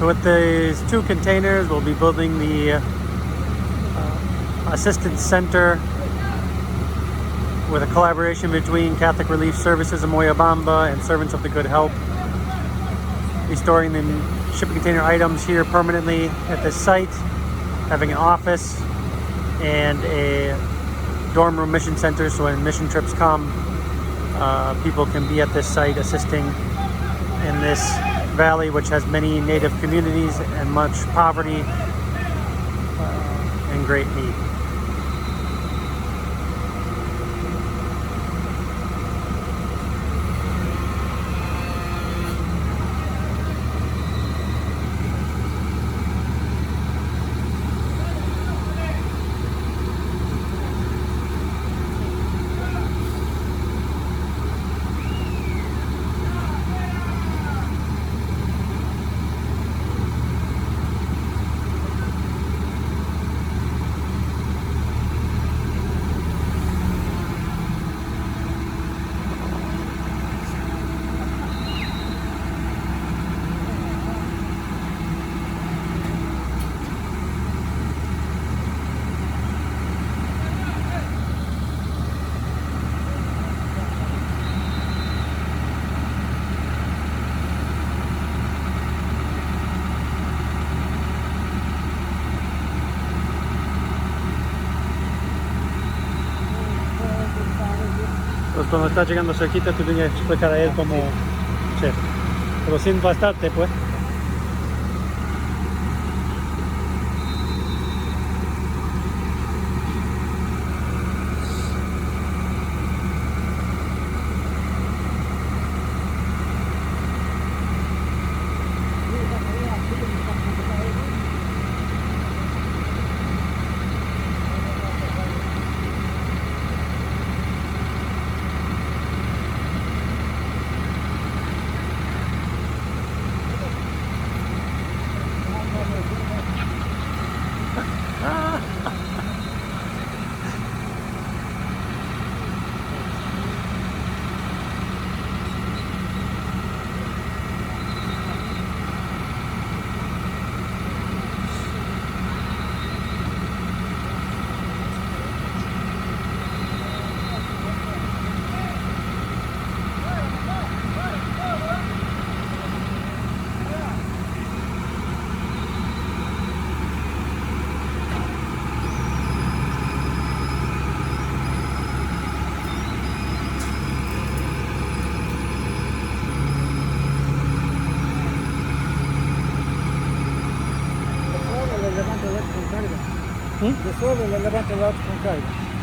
So with these 2 containers, we'll be building the assistance center with a collaboration between Catholic Relief Services of Moyobamba and Servants of the Good Help. Be storing the shipping container items here permanently at this site, having an office and a dorm room mission center, so when mission trips come, people can be at this site assisting in this valley, which has many native communities and much poverty and great need. Pues cuando está llegando cerquita, tú tienes que explicar a él como chef, pero sin bastante, pues. De solo le levanta el auto con carga.